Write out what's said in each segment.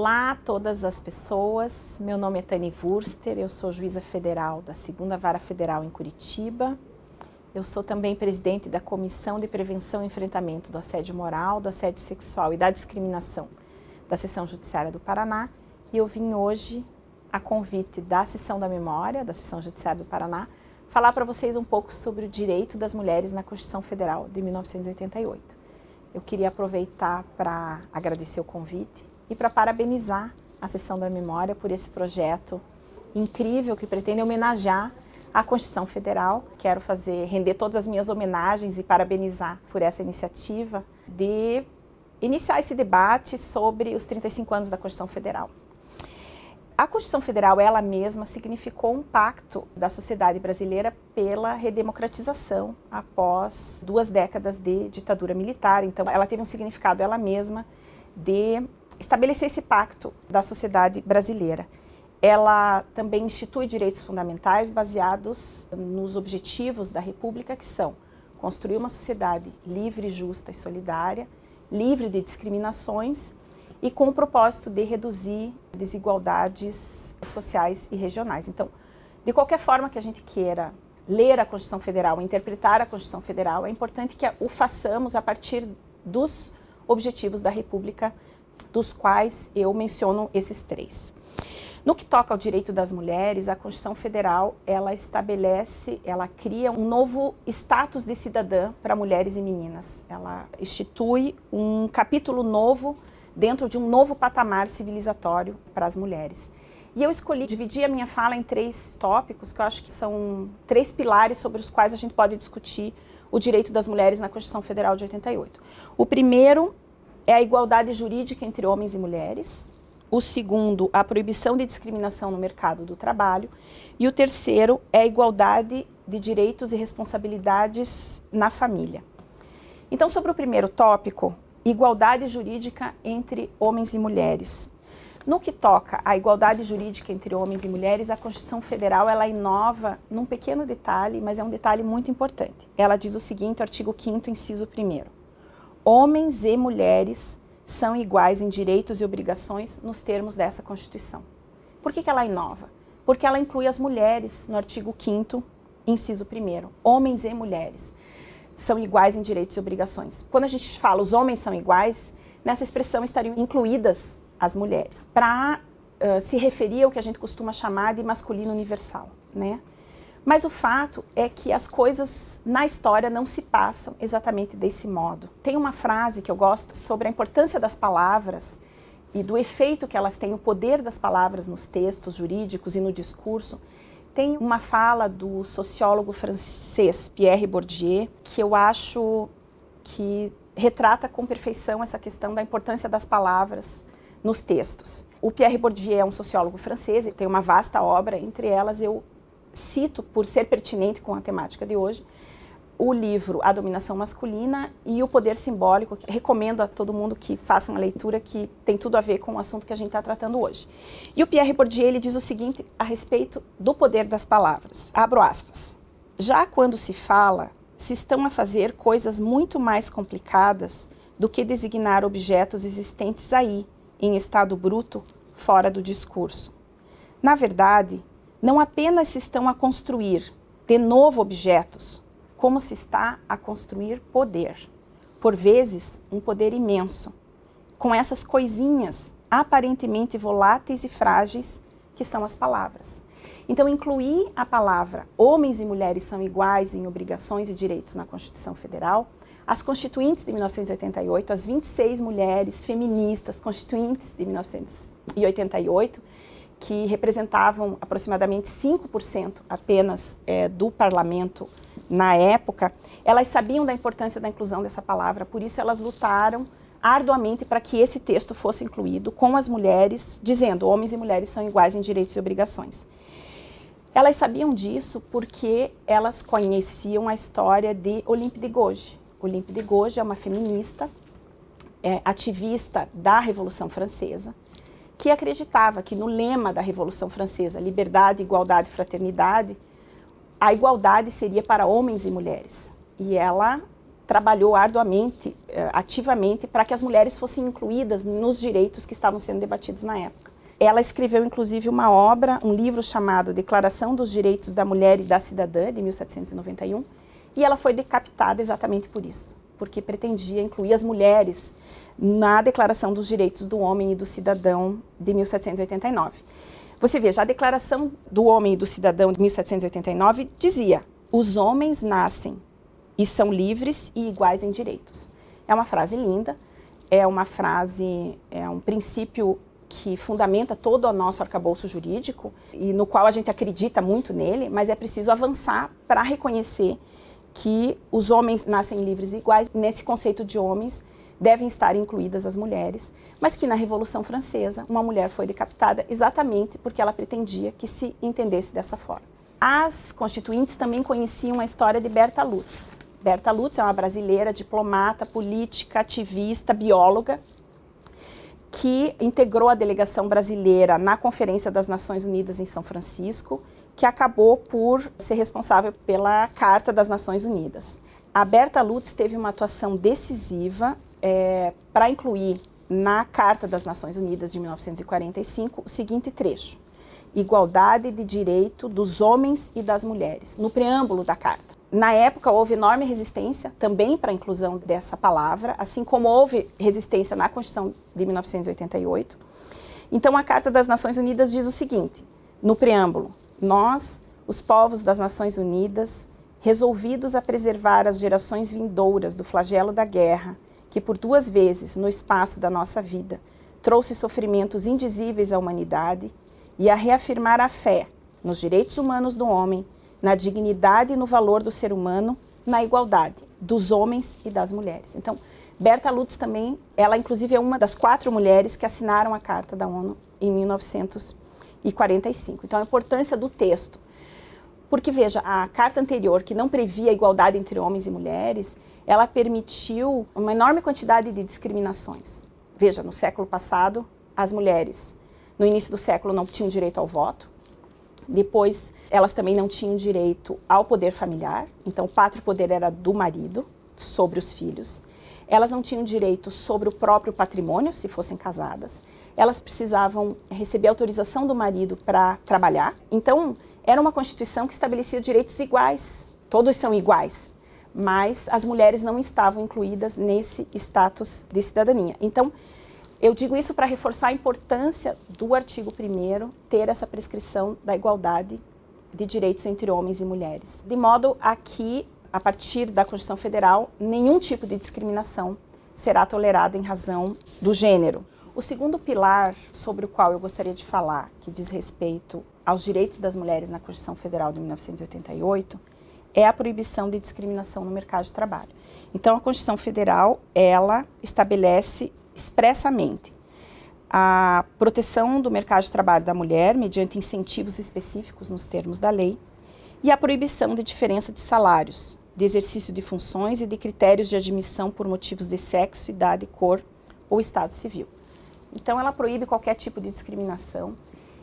Olá a todas as pessoas, meu nome é Tani Wurster, eu sou juíza federal da 2ª Vara Federal em Curitiba. Eu sou também presidente da Comissão de Prevenção e Enfrentamento do Assédio Moral, do Assédio Sexual e da Discriminação da Seção Judiciária do Paraná. E eu vim hoje, a convite da Seção da Memória, da Seção Judiciária do Paraná, falar para vocês um pouco sobre o direito das mulheres na Constituição Federal de 1988. Eu queria aproveitar para agradecer o convite e para parabenizar a Seção da Memória por esse projeto incrível que pretende homenagear a Constituição Federal. Quero render todas as minhas homenagens e parabenizar por essa iniciativa de iniciar esse debate sobre os 35 anos da Constituição Federal. A Constituição Federal, ela mesma, significou um pacto da sociedade brasileira pela redemocratização após 2 décadas de ditadura militar. Então, ela teve um significado, ela mesma, de estabelecer esse pacto da sociedade brasileira. Ela também institui direitos fundamentais baseados nos objetivos da República, que são construir uma sociedade livre, justa e solidária, livre de discriminações e com o propósito de reduzir desigualdades sociais e regionais. Então, de qualquer forma que a gente queira ler a Constituição Federal, interpretar a Constituição Federal, é importante que o façamos a partir dos objetivos da República, dos quais eu menciono esses 3. No que toca ao direito das mulheres, a Constituição Federal, ela cria um novo status de cidadã para mulheres e meninas. Ela institui um capítulo novo dentro de um novo patamar civilizatório para as mulheres. E eu escolhi dividir a minha fala em 3 tópicos, que eu acho que são 3 pilares sobre os quais a gente pode discutir o direito das mulheres na Constituição Federal de 88. O primeiro é a igualdade jurídica entre homens e mulheres. O segundo, a proibição de discriminação no mercado do trabalho. E o terceiro é a igualdade de direitos e responsabilidades na família. Então, sobre o primeiro tópico, igualdade jurídica entre homens e mulheres. No que toca à igualdade jurídica entre homens e mulheres, a Constituição Federal ela inova num pequeno detalhe, mas é um detalhe muito importante. Ela diz o seguinte, artigo 5º, inciso 1º. Homens e mulheres são iguais em direitos e obrigações nos termos dessa Constituição. Por que ela inova? Porque ela inclui as mulheres no artigo 5º, inciso 1º. Homens e mulheres são iguais em direitos e obrigações. Quando a gente fala os homens são iguais, nessa expressão estariam incluídas as mulheres, para se referir ao que a gente costuma chamar de masculino universal, né? Mas o fato é que as coisas na história não se passam exatamente desse modo. Tem uma frase que eu gosto sobre a importância das palavras e do efeito que elas têm, o poder das palavras nos textos jurídicos e no discurso. Tem uma fala do sociólogo francês Pierre Bourdieu, que eu acho que retrata com perfeição essa questão da importância das palavras nos textos. O Pierre Bourdieu é um sociólogo francês, ele tem uma vasta obra, entre elas eu cito, por ser pertinente com a temática de hoje, o livro A Dominação Masculina e O Poder Simbólico, que recomendo a todo mundo que faça uma leitura que tem tudo a ver com o assunto que a gente está tratando hoje. E o Pierre Bourdieu ele diz o seguinte a respeito do poder das palavras, abro aspas, já quando se fala, se estão a fazer coisas muito mais complicadas do que designar objetos existentes aí, em estado bruto, fora do discurso. Na verdade, não apenas se estão a construir de novo objetos, como se está a construir poder. Por vezes, um poder imenso, com essas coisinhas aparentemente voláteis e frágeis que são as palavras. Então, incluir a palavra homens e mulheres são iguais em obrigações e direitos na Constituição Federal, as constituintes de 1988, as 26 mulheres feministas constituintes de 1988, que representavam aproximadamente 5% apenas do parlamento na época, elas sabiam da importância da inclusão dessa palavra, por isso elas lutaram arduamente para que esse texto fosse incluído com as mulheres, dizendo homens e mulheres são iguais em direitos e obrigações. Elas sabiam disso porque elas conheciam a história de Olympe de Gouges. Olympe de Gouges é uma feminista, ativista da Revolução Francesa, que acreditava que no lema da Revolução Francesa, liberdade, igualdade e fraternidade, a igualdade seria para homens e mulheres. E ela trabalhou arduamente, ativamente, para que as mulheres fossem incluídas nos direitos que estavam sendo debatidos na época. Ela escreveu, inclusive, uma obra, um livro chamado Declaração dos Direitos da Mulher e da Cidadã, de 1791, e ela foi decapitada exatamente por isso, porque pretendia incluir as mulheres na Declaração dos Direitos do Homem e do Cidadão, de 1789. Você veja, a Declaração do Homem e do Cidadão, de 1789, dizia: os homens nascem e são livres e iguais em direitos. É uma frase linda, é um princípio que fundamenta todo o nosso arcabouço jurídico e no qual a gente acredita muito nele, mas é preciso avançar para reconhecer que os homens nascem livres e iguais. Nesse conceito de homens devem estar incluídas as mulheres, mas que na Revolução Francesa uma mulher foi decapitada exatamente porque ela pretendia que se entendesse dessa forma. As constituintes também conheciam a história de Berta Lutz. Berta Lutz é uma brasileira, diplomata, política, ativista, bióloga, que integrou a delegação brasileira na Conferência das Nações Unidas em São Francisco, que acabou por ser responsável pela Carta das Nações Unidas. A Berta Lutz teve uma atuação decisiva para incluir na Carta das Nações Unidas de 1945 o seguinte trecho: igualdade de direito dos homens e das mulheres, no preâmbulo da Carta. Na época, houve enorme resistência também para a inclusão dessa palavra, assim como houve resistência na Constituição de 1988. Então, a Carta das Nações Unidas diz o seguinte, no preâmbulo: nós, os povos das Nações Unidas, resolvidos a preservar as gerações vindouras do flagelo da guerra, que por 2 vezes, no espaço da nossa vida, trouxe sofrimentos indizíveis à humanidade, e a reafirmar a fé nos direitos humanos do homem, na dignidade e no valor do ser humano, na igualdade dos homens e das mulheres. Então, Berta Lutz também, ela inclusive é uma das 4 mulheres que assinaram a Carta da ONU em 1945. Então, a importância do texto. Porque, veja, a carta anterior, que não previa a igualdade entre homens e mulheres, ela permitiu uma enorme quantidade de discriminações. Veja, no século passado, as mulheres, no início do século, não tinham direito ao voto. Depois, elas também não tinham direito ao poder familiar. Então, o pátrio poder era do marido, sobre os filhos. Elas não tinham direito sobre o próprio patrimônio, se fossem casadas. Elas precisavam receber autorização do marido para trabalhar. Então, era uma Constituição que estabelecia direitos iguais. Todos são iguais, mas as mulheres não estavam incluídas nesse status de cidadania. Então, eu digo isso para reforçar a importância do artigo 1º ter essa prescrição da igualdade de direitos entre homens e mulheres. De modo a que, a partir da Constituição Federal, nenhum tipo de discriminação será tolerado em razão do gênero. O segundo pilar sobre o qual eu gostaria de falar, que diz respeito aos direitos das mulheres na Constituição Federal de 1988, é a proibição de discriminação no mercado de trabalho. Então, a Constituição Federal, ela estabelece expressamente a proteção do mercado de trabalho da mulher mediante incentivos específicos nos termos da lei e a proibição de diferença de salários, de exercício de funções e de critérios de admissão por motivos de sexo, idade, cor ou estado civil. Então, ela proíbe qualquer tipo de discriminação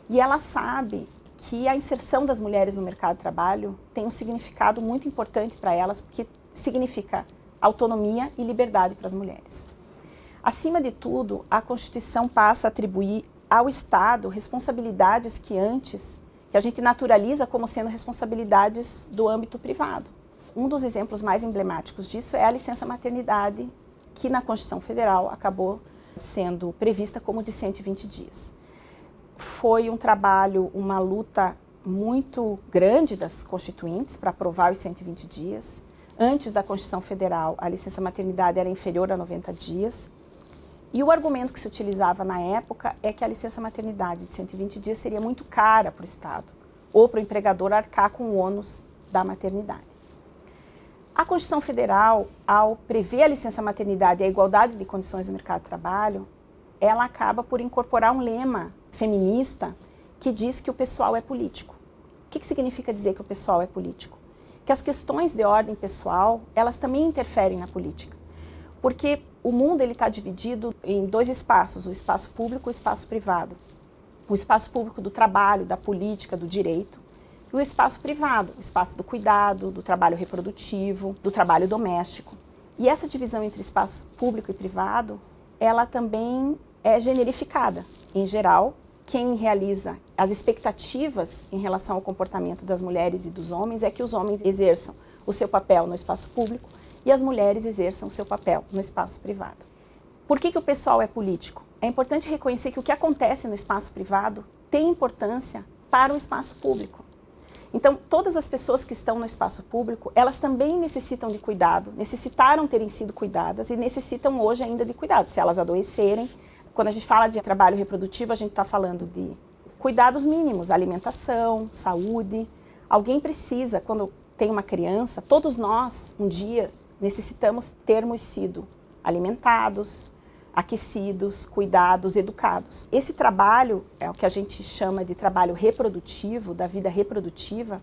e ela sabe que a inserção das mulheres no mercado de trabalho tem um significado muito importante para elas, porque significa autonomia e liberdade para as mulheres. Acima de tudo, a Constituição passa a atribuir ao Estado responsabilidades que a gente naturaliza como sendo responsabilidades do âmbito privado. Um dos exemplos mais emblemáticos disso é a licença maternidade, que na Constituição Federal acabou sendo prevista como de 120 dias. Foi um trabalho, uma luta muito grande das constituintes para aprovar os 120 dias. Antes da Constituição Federal, a licença maternidade era inferior a 90 dias. E o argumento que se utilizava na época é que a licença maternidade de 120 dias seria muito cara para o Estado, ou para o empregador arcar com o ônus da maternidade. A Constituição Federal, ao prever a licença maternidade e a igualdade de condições no mercado de trabalho, ela acaba por incorporar um lema feminista que diz que o pessoal é político. O que significa dizer que o pessoal é político? Que as questões de ordem pessoal, elas também interferem na política. Porque o mundo está dividido em 2 espaços, o espaço público e o espaço privado. O espaço público do trabalho, da política, do direito, e o espaço privado, o espaço do cuidado, do trabalho reprodutivo, do trabalho doméstico. E essa divisão entre espaço público e privado, ela também é generificada. Em geral, quem realiza as expectativas em relação ao comportamento das mulheres e dos homens é que os homens exerçam o seu papel no espaço público e as mulheres exerçam o seu papel no espaço privado. Por que o pessoal é político? É importante reconhecer que o que acontece no espaço privado tem importância para o espaço público. Então, todas as pessoas que estão no espaço público, elas também necessitam de cuidado, necessitaram terem sido cuidadas e necessitam hoje ainda de cuidado, se elas adoecerem. Quando a gente fala de trabalho reprodutivo, a gente está falando de cuidados mínimos, alimentação, saúde. Alguém precisa, quando tem uma criança, todos nós, um dia, necessitamos termos sido alimentados, aquecidos, cuidados, educados. Esse trabalho, é o que a gente chama de trabalho reprodutivo, da vida reprodutiva,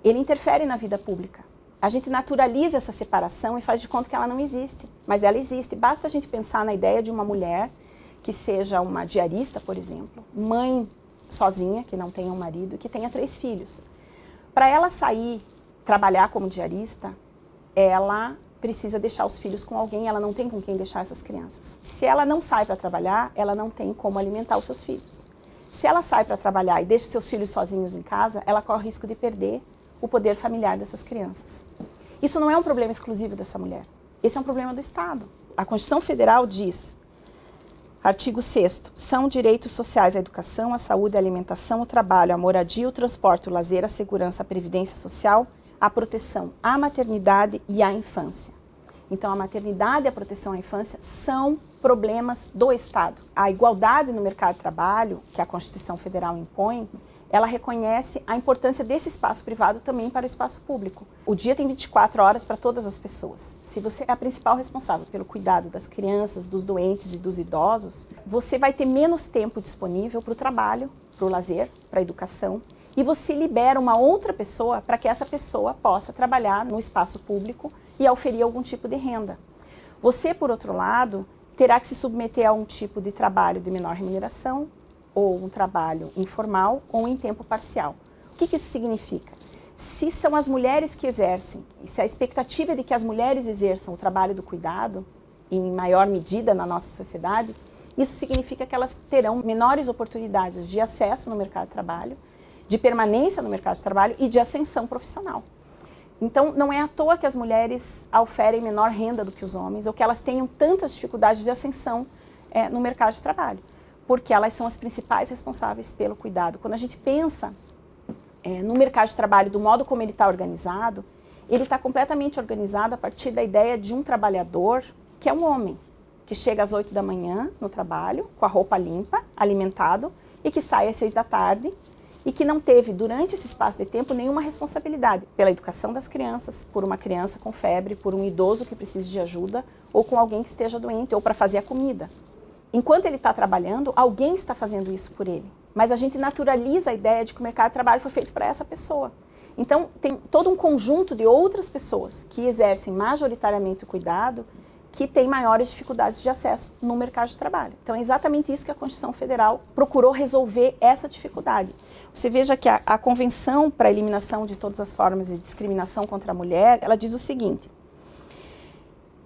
ele interfere na vida pública. A gente naturaliza essa separação e faz de conta que ela não existe, mas ela existe. Basta a gente pensar na ideia de uma mulher que seja uma diarista, por exemplo, mãe sozinha, que não tenha um marido, que tenha 3 filhos. Para ela sair, trabalhar como diarista, ela precisa deixar os filhos com alguém, ela não tem com quem deixar essas crianças. Se ela não sai para trabalhar, ela não tem como alimentar os seus filhos. Se ela sai para trabalhar e deixa seus filhos sozinhos em casa, ela corre o risco de perder o poder familiar dessas crianças. Isso não é um problema exclusivo dessa mulher. Esse é um problema do Estado. A Constituição Federal diz, artigo 6º, são direitos sociais a educação, a saúde, a alimentação, o trabalho, a moradia, o transporte, o lazer, a segurança, a previdência social, a proteção à maternidade e à infância. Então, a maternidade e a proteção à infância são problemas do Estado. A igualdade no mercado de trabalho, que a Constituição Federal impõe, ela reconhece a importância desse espaço privado também para o espaço público. O dia tem 24 horas para todas as pessoas. Se você é a principal responsável pelo cuidado das crianças, dos doentes e dos idosos, você vai ter menos tempo disponível para o trabalho, para o lazer, para a educação, e você libera uma outra pessoa para que essa pessoa possa trabalhar no espaço público e oferir algum tipo de renda. Você, por outro lado, terá que se submeter a um tipo de trabalho de menor remuneração, ou um trabalho informal, ou em tempo parcial. O que isso significa? Se são as mulheres que exercem, e se a expectativa é de que as mulheres exerçam o trabalho do cuidado, em maior medida na nossa sociedade, isso significa que elas terão menores oportunidades de acesso no mercado de trabalho, de permanência no mercado de trabalho e de ascensão profissional. Então, não é à toa que as mulheres oferem menor renda do que os homens, ou que elas tenham tantas dificuldades de ascensão no mercado de trabalho, porque elas são as principais responsáveis pelo cuidado. Quando a gente pensa no mercado de trabalho, do modo como ele está organizado, ele está completamente organizado a partir da ideia de um trabalhador que é um homem, que chega às 8 da manhã no trabalho, com a roupa limpa, alimentado, e que sai às 6 da tarde, e que não teve, durante esse espaço de tempo, nenhuma responsabilidade pela educação das crianças, por uma criança com febre, por um idoso que precise de ajuda, ou com alguém que esteja doente, ou para fazer a comida. Enquanto ele está trabalhando, alguém está fazendo isso por ele. Mas a gente naturaliza a ideia de que o mercado de trabalho foi feito para essa pessoa. Então, tem todo um conjunto de outras pessoas que exercem majoritariamente o cuidado, que têm maiores dificuldades de acesso no mercado de trabalho. Então, é exatamente isso que a Constituição Federal procurou resolver, essa dificuldade. Você veja que a Convenção para a Eliminação de Todas as Formas de Discriminação contra a Mulher, ela diz o seguinte: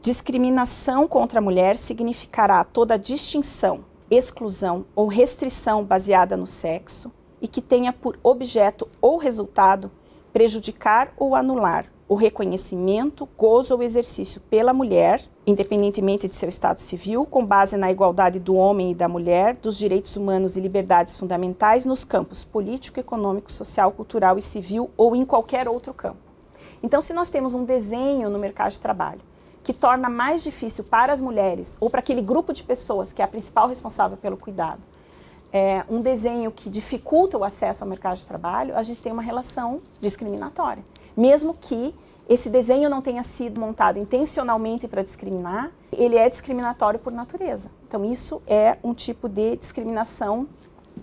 discriminação contra a mulher significará toda distinção, exclusão ou restrição baseada no sexo e que tenha por objeto ou resultado prejudicar ou anular o reconhecimento, gozo ou exercício pela mulher, independentemente de seu estado civil, com base na igualdade do homem e da mulher, dos direitos humanos e liberdades fundamentais nos campos político, econômico, social, cultural e civil ou em qualquer outro campo. Então, se nós temos um desenho no mercado de trabalho que torna mais difícil para as mulheres ou para aquele grupo de pessoas que é a principal responsável pelo cuidado, um desenho que dificulta o acesso ao mercado de trabalho, a gente tem uma relação discriminatória. Mesmo que esse desenho não tenha sido montado intencionalmente para discriminar, ele é discriminatório por natureza. Então, isso é um tipo de discriminação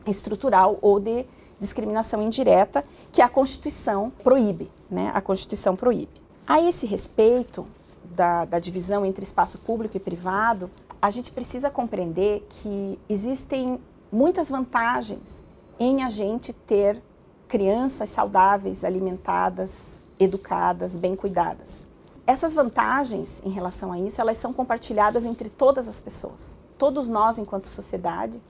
estrutural ou de discriminação indireta que a Constituição proíbe, né? A Constituição proíbe. A esse respeito da divisão entre espaço público e privado, a gente precisa compreender que existem muitas vantagens em a gente ter crianças saudáveis, alimentadas, educadas, bem cuidadas. Essas vantagens em relação a isso, elas são compartilhadas entre todas as pessoas. Todos nós, enquanto sociedade,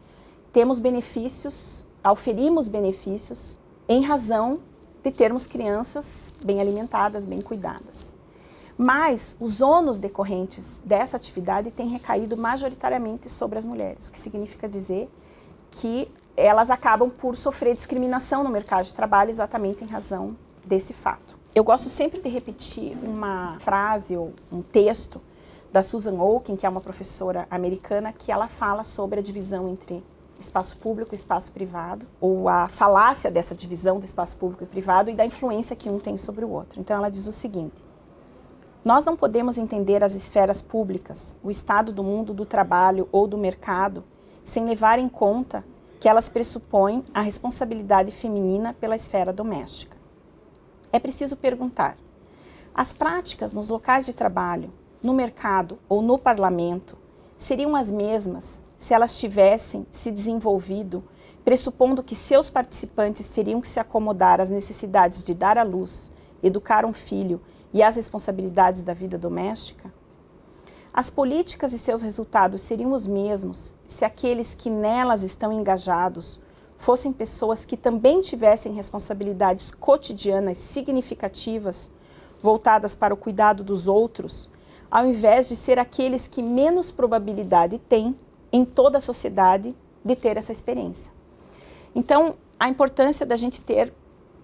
temos benefícios, oferimos benefícios em razão de termos crianças bem alimentadas, bem cuidadas. Mas os ônus decorrentes dessa atividade têm recaído majoritariamente sobre as mulheres, o que significa dizer que elas acabam por sofrer discriminação no mercado de trabalho exatamente em razão desse fato. Eu gosto sempre de repetir uma frase ou um texto da Susan Okin, que é uma professora americana, que ela fala sobre a divisão entre espaço público e espaço privado, ou a falácia dessa divisão do espaço público e privado e da influência que um tem sobre o outro. Então ela diz o seguinte: nós não podemos entender as esferas públicas, o estado do mundo do trabalho ou do mercado, sem levar em conta que elas pressupõem a responsabilidade feminina pela esfera doméstica. É preciso perguntar: as práticas nos locais de trabalho, no mercado ou no parlamento seriam as mesmas se elas tivessem se desenvolvido, pressupondo que seus participantes teriam que se acomodar às necessidades de dar à luz, educar um filho e às responsabilidades da vida doméstica? As políticas e seus resultados seriam os mesmos se aqueles que nelas estão engajados fossem pessoas que também tivessem responsabilidades cotidianas significativas voltadas para o cuidado dos outros, ao invés de ser aqueles que menos probabilidade têm em toda a sociedade de ter essa experiência. Então, a importância da gente ter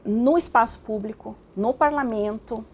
no espaço público, no parlamento,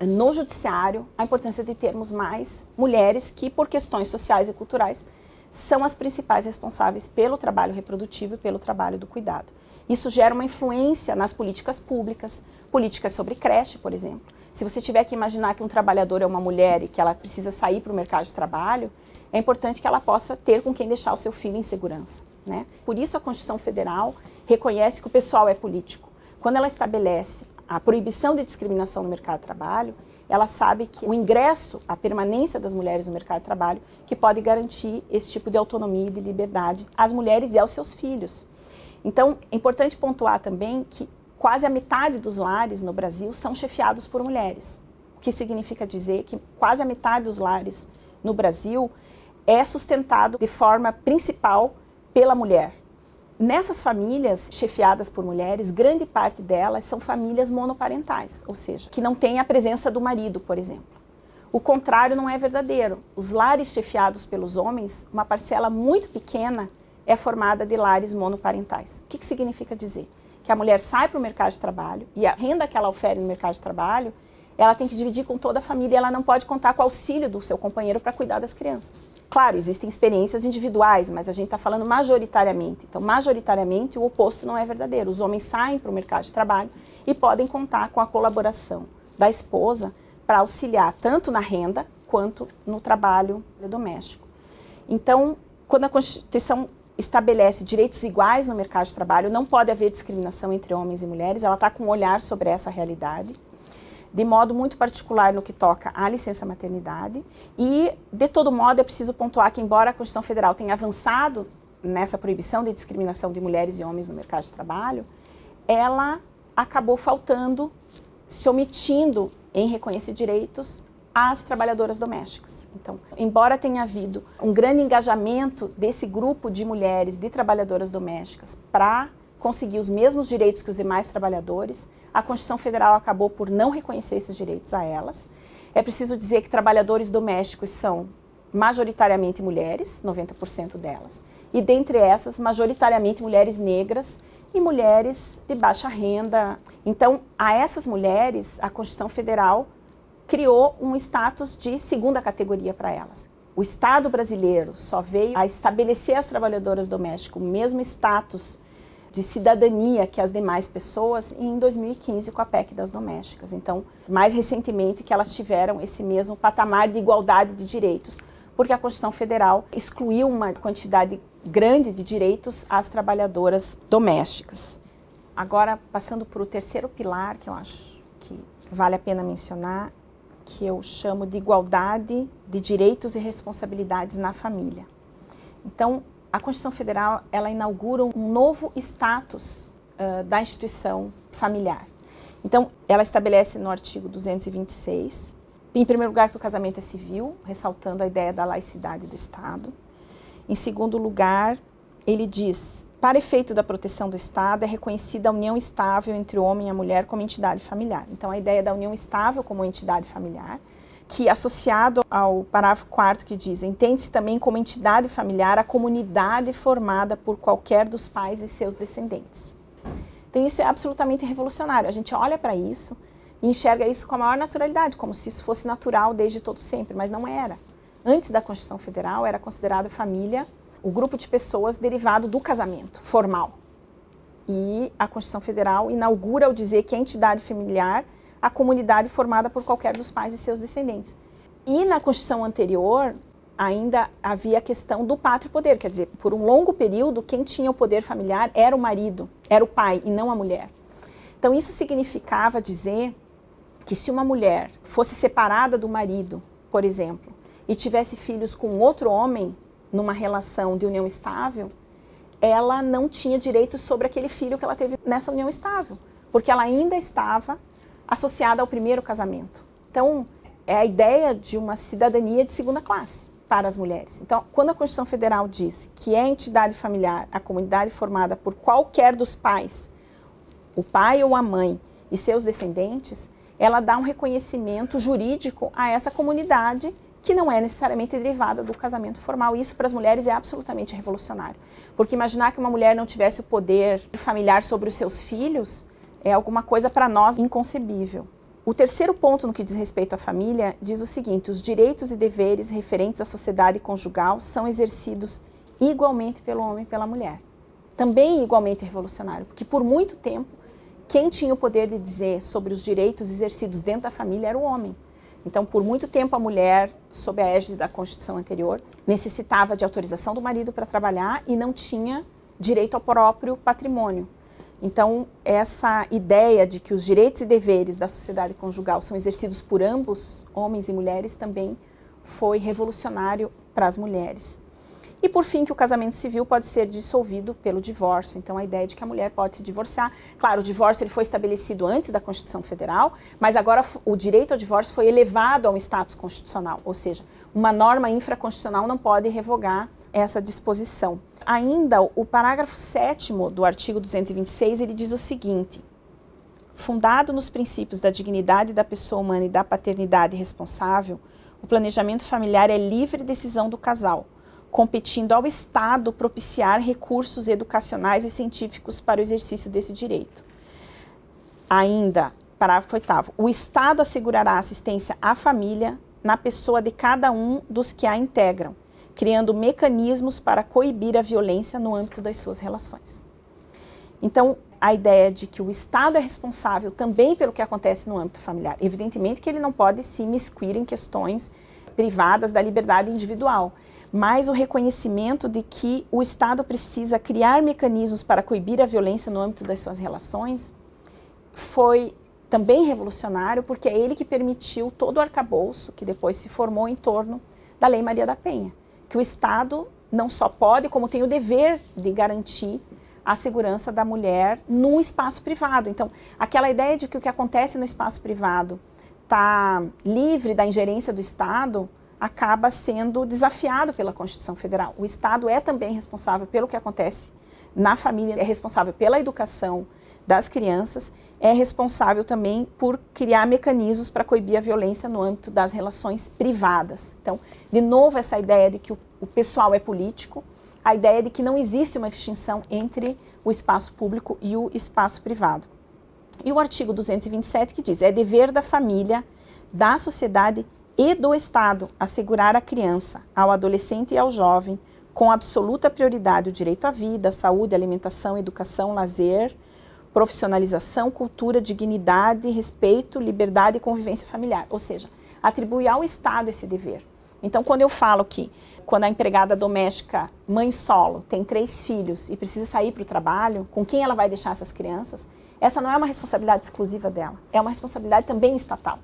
no judiciário, a importância de termos mais mulheres que, por questões sociais e culturais, são as principais responsáveis pelo trabalho reprodutivo e pelo trabalho do cuidado. Isso gera uma influência nas políticas públicas, políticas sobre creche, por exemplo. Se você tiver que imaginar que um trabalhador é uma mulher e que ela precisa sair para o mercado de trabalho, é importante que ela possa ter com quem deixar o seu filho em segurança, né? Por isso a Constituição Federal reconhece que o pessoal é político. Quando ela estabelece a proibição de discriminação no mercado de trabalho, ela sabe que o ingresso, a permanência das mulheres no mercado de trabalho, que pode garantir esse tipo de autonomia e de liberdade às mulheres e aos seus filhos. Então, é importante pontuar também que quase a metade dos lares no Brasil são chefiados por mulheres, o que significa dizer que quase a metade dos lares no Brasil é sustentado de forma principal pela mulher. Nessas famílias chefiadas por mulheres, grande parte delas são famílias monoparentais, ou seja, que não têm a presença do marido, por exemplo. O contrário não é verdadeiro. Os lares chefiados pelos homens, uma parcela muito pequena é formada de lares monoparentais. O que significa dizer? Que a mulher sai para o mercado de trabalho e a renda que ela oferece no mercado de trabalho, ela tem que dividir com toda a família e ela não pode contar com o auxílio do seu companheiro para cuidar das crianças. Claro, existem experiências individuais, mas a gente está falando majoritariamente. Então, majoritariamente, o oposto não é verdadeiro. Os homens saem para o mercado de trabalho e podem contar com a colaboração da esposa para auxiliar tanto na renda quanto no trabalho doméstico. Então, quando a Constituição estabelece direitos iguais no mercado de trabalho, não pode haver discriminação entre homens e mulheres, ela está com um olhar sobre essa realidade, de modo muito particular no que toca à licença maternidade. E, de todo modo, é preciso pontuar que, embora a Constituição Federal tenha avançado nessa proibição de discriminação de mulheres e homens no mercado de trabalho, ela acabou faltando, se omitindo em reconhecer direitos às trabalhadoras domésticas. Então, embora tenha havido um grande engajamento desse grupo de mulheres, de trabalhadoras domésticas, para conseguir os mesmos direitos que os demais trabalhadores, a Constituição Federal acabou por não reconhecer esses direitos a elas. É preciso dizer que trabalhadores domésticos são majoritariamente mulheres, 90% delas, e dentre essas, majoritariamente mulheres negras e mulheres de baixa renda. Então, a essas mulheres, a Constituição Federal criou um status de segunda categoria para elas. O Estado brasileiro só veio a estabelecer às trabalhadoras domésticas o mesmo status de cidadania que as demais pessoas em 2015 com a PEC das domésticas. Então, mais recentemente que elas tiveram esse mesmo patamar de igualdade de direitos, porque a Constituição Federal excluiu uma quantidade grande de direitos às trabalhadoras domésticas. Agora, passando para o terceiro pilar, que eu acho que vale a pena mencionar, que eu chamo de igualdade de direitos e responsabilidades na família. Então, a Constituição Federal, ela inaugura um novo status da instituição familiar. Então, ela estabelece no artigo 226 Em primeiro lugar, que o casamento é civil, ressaltando a ideia da laicidade do Estado. Em segundo lugar, ele diz, para efeito da proteção do Estado, é reconhecida a união estável entre o homem e a mulher como entidade familiar. Então, a ideia da união estável como entidade familiar, que associado ao parágrafo 4º que diz, entende-se também como entidade familiar a comunidade formada por qualquer dos pais e seus descendentes. Então, isso é absolutamente revolucionário. A gente olha para isso e enxerga isso com a maior naturalidade, como se isso fosse natural desde todo sempre, mas não era. Antes da Constituição Federal, era considerada família o grupo de pessoas derivado do casamento formal. E a Constituição Federal inaugura ao dizer que é entidade familiar a comunidade formada por qualquer dos pais e seus descendentes. E na Constituição anterior, ainda havia a questão do pátrio poder, quer dizer, por um longo período, quem tinha o poder familiar era o marido, era o pai e não a mulher. Então, isso significava dizer que se uma mulher fosse separada do marido, por exemplo, e tivesse filhos com outro homem, numa relação de união estável, ela não tinha direitos sobre aquele filho que ela teve nessa união estável, porque ela ainda estava associada ao primeiro casamento. Então, é a ideia de uma cidadania de segunda classe para as mulheres. Então, quando a Constituição Federal diz que é entidade familiar a comunidade formada por qualquer dos pais, o pai ou a mãe e seus descendentes, ela dá um reconhecimento jurídico a essa comunidade que não é necessariamente derivada do casamento formal. Isso para as mulheres é absolutamente revolucionário. Porque imaginar que uma mulher não tivesse o poder familiar sobre os seus filhos é alguma coisa para nós inconcebível. O terceiro ponto no que diz respeito à família diz o seguinte, os direitos e deveres referentes à sociedade conjugal são exercidos igualmente pelo homem e pela mulher. Também igualmente revolucionário, porque por muito tempo quem tinha o poder de dizer sobre os direitos exercidos dentro da família era o homem. Então, por muito tempo, a mulher, sob a égide da Constituição anterior, necessitava de autorização do marido para trabalhar e não tinha direito ao próprio patrimônio. Então, essa ideia de que os direitos e deveres da sociedade conjugal são exercidos por ambos, homens e mulheres, também foi revolucionário para as mulheres. E, por fim, que o casamento civil pode ser dissolvido pelo divórcio. Então, a ideia de que a mulher pode se divorciar. Claro, o divórcio ele foi estabelecido antes da Constituição Federal, mas agora o direito ao divórcio foi elevado a um status constitucional. Ou seja, uma norma infraconstitucional não pode revogar essa disposição. Ainda, o parágrafo 7º do artigo 226, ele diz o seguinte, fundado nos princípios da dignidade da pessoa humana e da paternidade responsável, o planejamento familiar é livre decisão do casal, competindo ao Estado propiciar recursos educacionais e científicos para o exercício desse direito. Ainda, parágrafo 8º, o Estado assegurará assistência à família na pessoa de cada um dos que a integram, criando mecanismos para coibir a violência no âmbito das suas relações. Então, a ideia de que o Estado é responsável também pelo que acontece no âmbito familiar. Evidentemente que ele não pode se imiscuir em questões privadas da liberdade individual, mas o reconhecimento de que o Estado precisa criar mecanismos para coibir a violência no âmbito das suas relações foi também revolucionário, porque é ele que permitiu todo o arcabouço que depois se formou em torno da Lei Maria da Penha, que o Estado não só pode, como tem o dever de garantir a segurança da mulher no espaço privado. Então, aquela ideia de que o que acontece no espaço privado está livre da ingerência do Estado acaba sendo desafiado pela Constituição Federal. O Estado é também responsável pelo que acontece na família, é responsável pela educação das crianças, é responsável também por criar mecanismos para coibir a violência no âmbito das relações privadas. Então, de novo, essa ideia de que o pessoal é político, a ideia de que não existe uma distinção entre o espaço público e o espaço privado. E o artigo 227 que diz, é dever da família, da sociedade e do Estado assegurar à criança, ao adolescente e ao jovem, com absoluta prioridade o direito à vida, saúde, alimentação, educação, lazer, profissionalização, cultura, dignidade, respeito, liberdade e convivência familiar. Ou seja, atribui ao Estado esse dever. Então, quando eu falo que quando a empregada doméstica, mãe solo, tem 3 filhos e precisa sair para o trabalho, com quem ela vai deixar essas crianças? Essa não é uma responsabilidade exclusiva dela, é uma responsabilidade também estatal.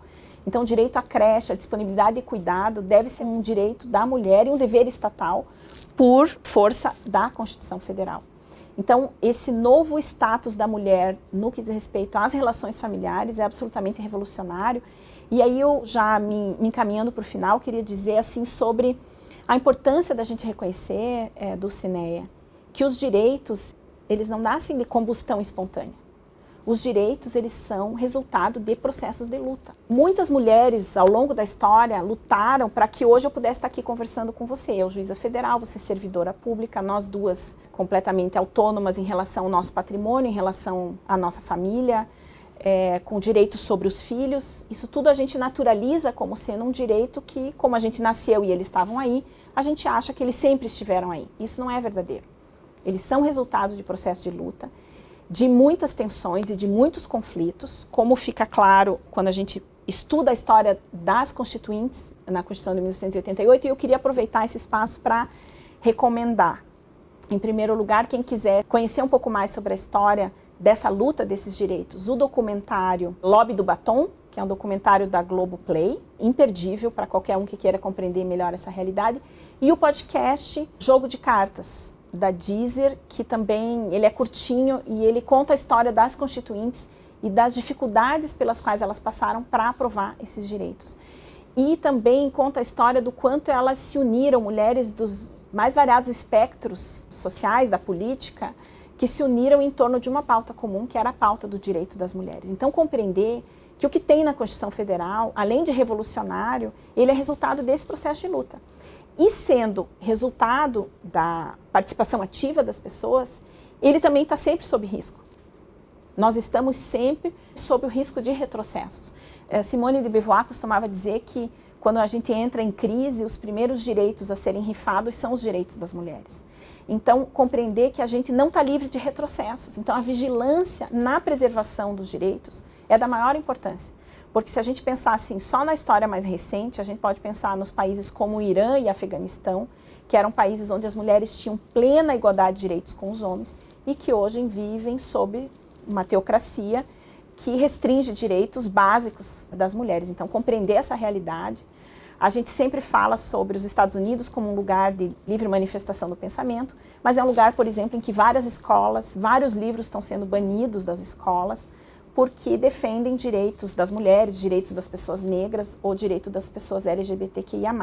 Então, o direito à creche, a disponibilidade e cuidado deve ser um direito da mulher e um dever estatal por força da Constituição Federal. Então, esse novo status da mulher no que diz respeito às relações familiares é absolutamente revolucionário. E aí eu já me encaminhando para o final, queria dizer assim sobre a importância da gente reconhecer, Dulcinea, que os direitos, eles não nascem de combustão espontânea. Os direitos, eles são resultado de processos de luta. Muitas mulheres, ao longo da história, lutaram para que hoje eu pudesse estar aqui conversando com você. Eu, juíza federal, você servidora pública, nós duas completamente autônomas em relação ao nosso patrimônio, em relação à nossa família, com direitos sobre os filhos. Isso tudo a gente naturaliza como sendo um direito que, como a gente nasceu e eles estavam aí, a gente acha que eles sempre estiveram aí. Isso não é verdadeiro. Eles são resultado de processo de luta, de muitas tensões e de muitos conflitos, como fica claro quando a gente estuda a história das constituintes na Constituição de 1988, e eu queria aproveitar esse espaço para recomendar. Em primeiro lugar, quem quiser conhecer um pouco mais sobre a história dessa luta desses direitos, o documentário Lobby do Batom, que é um documentário da Globoplay, imperdível para qualquer um que queira compreender melhor essa realidade, e o podcast Jogo de Cartas, da Deezer, que também ele é curtinho e ele conta a história das constituintes e das dificuldades pelas quais elas passaram para aprovar esses direitos. E também conta a história do quanto elas se uniram, mulheres dos mais variados espectros sociais, da política, que se uniram em torno de uma pauta comum, que era a pauta do direito das mulheres. Então, compreender que o que tem na Constituição Federal, além de revolucionário, ele é resultado desse processo de luta. E sendo resultado da participação ativa das pessoas, ele também está sempre sob risco. Nós estamos sempre sob o risco de retrocessos. Simone de Beauvoir costumava dizer que quando a gente entra em crise, os primeiros direitos a serem rifados são os direitos das mulheres. Então, compreender que a gente não está livre de retrocessos. Então, a vigilância na preservação dos direitos é da maior importância. Porque se a gente pensar assim, só na história mais recente, a gente pode pensar nos países como o Irã e Afeganistão, que eram países onde as mulheres tinham plena igualdade de direitos com os homens e que hoje vivem sob uma teocracia que restringe direitos básicos das mulheres. Então, compreender essa realidade. A gente sempre fala sobre os Estados Unidos como um lugar de livre manifestação do pensamento, mas é um lugar, por exemplo, em que várias escolas, vários livros estão sendo banidos das escolas, porque defendem direitos das mulheres, direitos das pessoas negras ou direito das pessoas LGBTQIA+.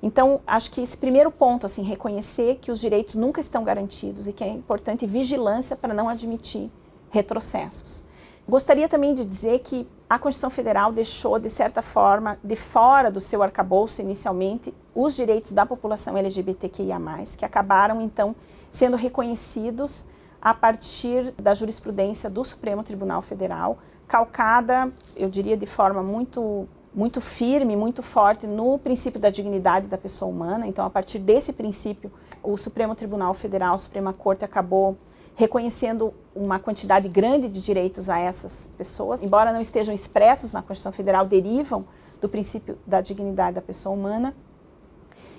Então, acho que esse primeiro ponto, assim, reconhecer que os direitos nunca estão garantidos e que é importante vigilância para não admitir retrocessos. Gostaria também de dizer que a Constituição Federal deixou, de certa forma, de fora do seu arcabouço inicialmente, os direitos da população LGBTQIA+, que acabaram, então, sendo reconhecidos a partir da jurisprudência do Supremo Tribunal Federal, calcada, eu diria, de forma muito firme, muito forte no princípio da dignidade da pessoa humana. Então, a partir desse princípio, o Supremo Tribunal Federal, a Suprema Corte, acabou reconhecendo uma quantidade grande de direitos a essas pessoas, embora não estejam expressos na Constituição Federal, derivam do princípio da dignidade da pessoa humana.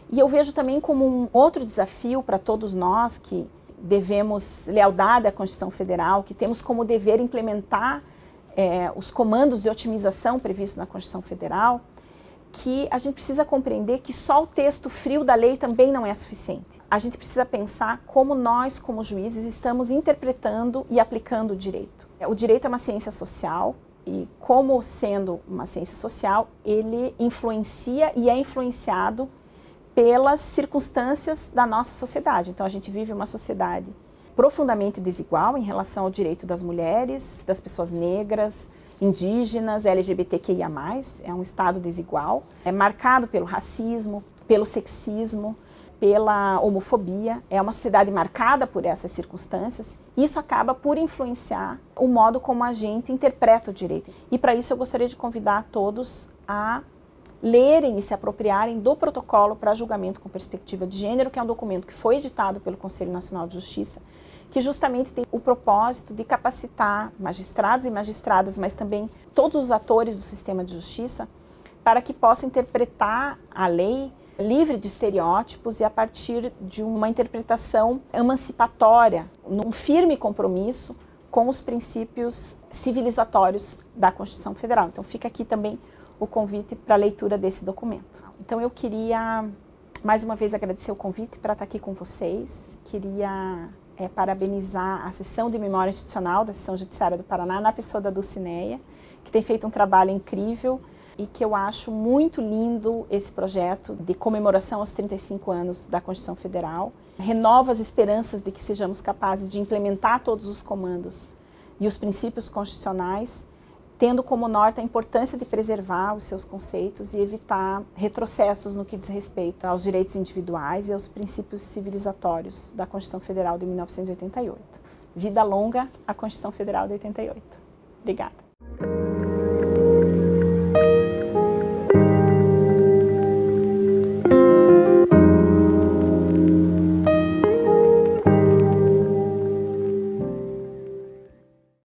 E eu vejo também como um outro desafio para todos nós que devemos lealdade à Constituição Federal, que temos como dever implementar os comandos de otimização previstos na Constituição Federal, que a gente precisa compreender que só o texto frio da lei também não é suficiente. A gente precisa pensar como nós, como juízes, estamos interpretando e aplicando o direito. O direito é uma ciência social e, como sendo uma ciência social, ele influencia e é influenciado pelas circunstâncias da nossa sociedade. Então, a gente vive uma sociedade profundamente desigual em relação ao direito das mulheres, das pessoas negras, indígenas, LGBTQIA+, é um estado desigual, é marcado pelo racismo, pelo sexismo, pela homofobia, é uma sociedade marcada por essas circunstâncias, e isso acaba por influenciar o modo como a gente interpreta o direito. E para isso eu gostaria de convidar todos a lerem e se apropriarem do protocolo para julgamento com perspectiva de gênero, que é um documento que foi editado pelo Conselho Nacional de Justiça, que justamente tem o propósito de capacitar magistrados e magistradas, mas também todos os atores do sistema de justiça, para que possam interpretar a lei livre de estereótipos e a partir de uma interpretação emancipatória, num firme compromisso com os princípios civilizatórios da Constituição Federal. Então fica aqui também o convite para a leitura desse documento. Então eu queria mais uma vez agradecer o convite para estar aqui com vocês, queria parabenizar a Seção de Memória Institucional da Seção Judiciária do Paraná, na pessoa da Dulcineia, que tem feito um trabalho incrível e que eu acho muito lindo esse projeto de comemoração aos 35 anos da Constituição Federal. Renova as esperanças de que sejamos capazes de implementar todos os comandos e os princípios constitucionais, tendo como norte a importância de preservar os seus conceitos e evitar retrocessos no que diz respeito aos direitos individuais e aos princípios civilizatórios da Constituição Federal de 1988. Vida longa à Constituição Federal de 88. Obrigada.